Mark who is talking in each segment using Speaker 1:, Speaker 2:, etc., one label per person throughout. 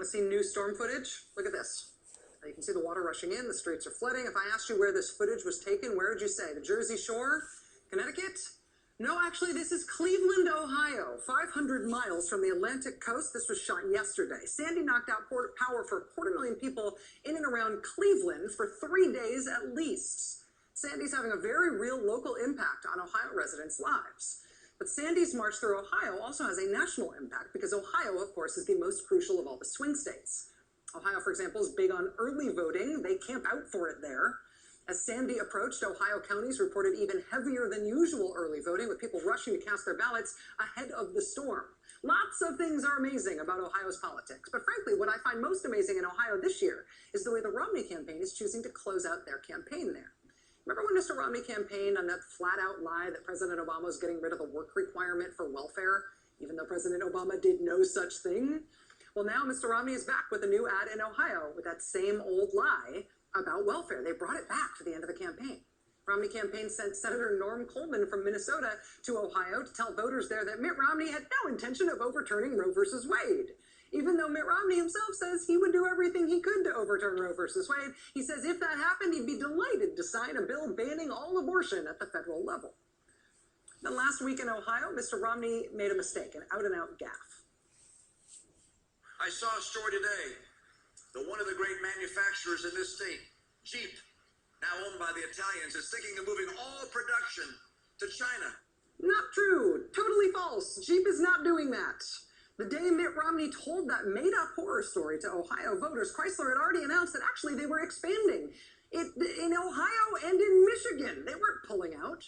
Speaker 1: Want to see new storm footage? Look at this. You can see the water rushing in, the streets are flooding. If I asked you where this footage was taken, where would you say? The Jersey Shore? Connecticut? No, actually, this is Cleveland, Ohio, 500 miles from the Atlantic coast. This was shot yesterday. Sandy knocked out power for 250,000 people in and around Cleveland for 3 days at least. Sandy's having a very real local impact on Ohio residents' lives. But Sandy's march through Ohio also has a national impact because Ohio, of course, is the most crucial of all the swing states. Ohio, for example, is big on early voting. They camp out for it there. As Sandy approached, Ohio counties reported even heavier than usual early voting, with people rushing to cast their ballots ahead of the storm. Lots of things are amazing about Ohio's politics, but frankly, what I find most amazing in Ohio this year is the way the Romney campaign is choosing to close out their campaign there. Remember when Mr. Romney campaigned on that flat-out lie that President Obama was getting rid of the work requirement for welfare, even though President Obama did no such thing? Well, now Mr. Romney is back with a new ad in Ohio with that same old lie about welfare. They brought it back to the end of the campaign. Romney campaign sent Senator Norm Coleman from Minnesota to Ohio to tell voters there that Mitt Romney had no intention of overturning Roe versus Wade. Even though Mitt Romney himself says he would do everything he could to overturn Roe versus Wade, he says if that happened, he'd be delighted to sign a bill banning all abortion at the federal level. Then last week in Ohio, Mr. Romney made a mistake, an out-and-out gaffe.
Speaker 2: I saw a story today that one of the great manufacturers in this state, Jeep, now owned by the Italians, is thinking of moving all production to China.
Speaker 1: Not true. Totally false. Jeep is not doing that. The day Mitt Romney told that made-up horror story to Ohio voters, Chrysler had already announced that actually they were expanding it in Ohio and in Michigan. They weren't pulling out.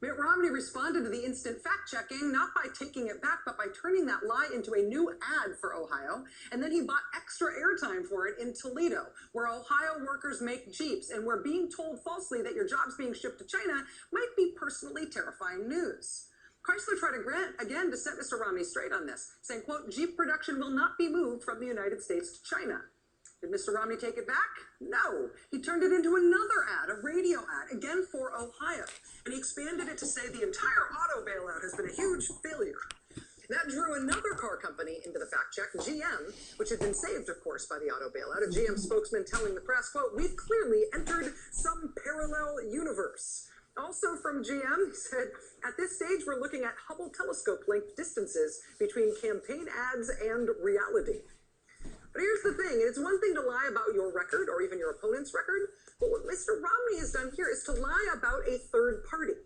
Speaker 1: Mitt Romney responded to the instant fact-checking, not by taking it back, but by turning that lie into a new ad for Ohio. And then he bought extra airtime for it in Toledo, where Ohio workers make Jeeps, and where being told falsely that your job's being shipped to China might be personally terrifying news. Chrysler tried again to set Mr. Romney straight on this, saying, quote, Jeep production will not be moved from the United States to China. Did Mr. Romney take it back? No. He turned it into another ad, a radio ad, again for Ohio. And he expanded it to say the entire auto bailout has been a huge failure. That drew another car company into the fact check, GM, which had been saved, of course, by the auto bailout. A GM spokesman telling the press, quote, we've clearly entered some parallel universe. Also from GM, he said, at this stage, we're looking at Hubble telescope-length distances between campaign ads and reality. But here's the thing, it's one thing to lie about your record or even your opponent's record, but what Mr. Romney has done here is to lie about a third party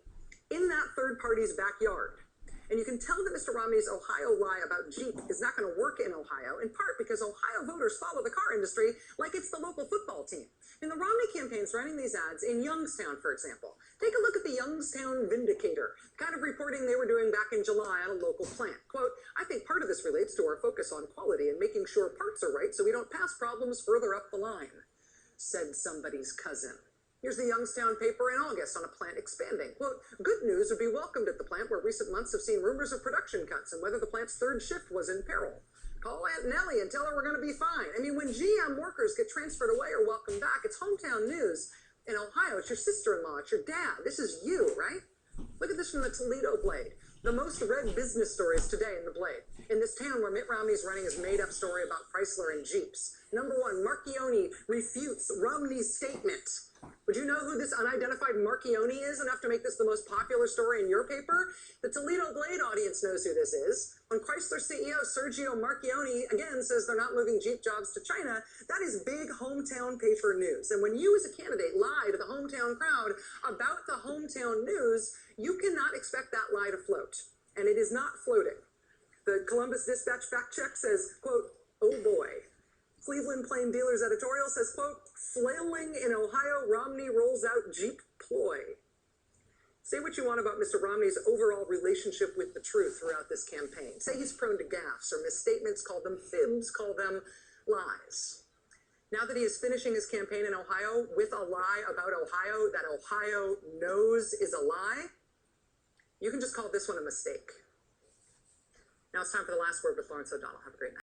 Speaker 1: in that third party's backyard. And you can tell that Mr. Romney's Ohio lie about Jeep is not going to work in Ohio, in part because Ohio voters follow the car industry like it's the local football team. And the Romney campaign's running these ads in Youngstown, for example. Take a look at the Youngstown Vindicator, the kind of reporting they were doing back in July on a local plant. Quote, I think part of this relates to our focus on quality and making sure parts are right so we don't pass problems further up the line, said somebody's cousin. Here's the Youngstown paper in August on a plant expanding. Quote, good news would be welcomed at the plant where recent months have seen rumors of production cuts and whether the plant's third shift was in peril. Call Aunt Nellie and tell her we're going to be fine. I mean, when GM workers get transferred away or welcomed back, it's hometown news. In Ohio, it's your sister-in-law, it's your dad. This is you, right? Look at this from the Toledo Blade. The most read business stories today in the Blade. In this town where Mitt Romney's running his made-up story about Chrysler and Jeeps. Number one, Marchione refutes Romney's statement. Would you know who this unidentified Marchione is enough to make this the most popular story in your paper? The Toledo Blade audience knows who this is. When Chrysler CEO Sergio Marchione again says they're not moving Jeep jobs to China, that is big hometown paper news. And when you as a candidate lie to the hometown crowd about the hometown news, you cannot expect that lie to float. And it is not floating. The Columbus Dispatch fact check says, quote, oh boy. Cleveland Plain Dealers editorial says, quote, flailing in Ohio, Romney rolls out Jeep ploy. Say what you want about Mr. Romney's overall relationship with the truth throughout this campaign. Say he's prone to gaffes or misstatements, call them fibs, call them lies. Now that he is finishing his campaign in Ohio with a lie about Ohio that Ohio knows is a lie, you can just call this one a mistake. Now it's time for the last word with Lawrence O'Donnell. Have a great night.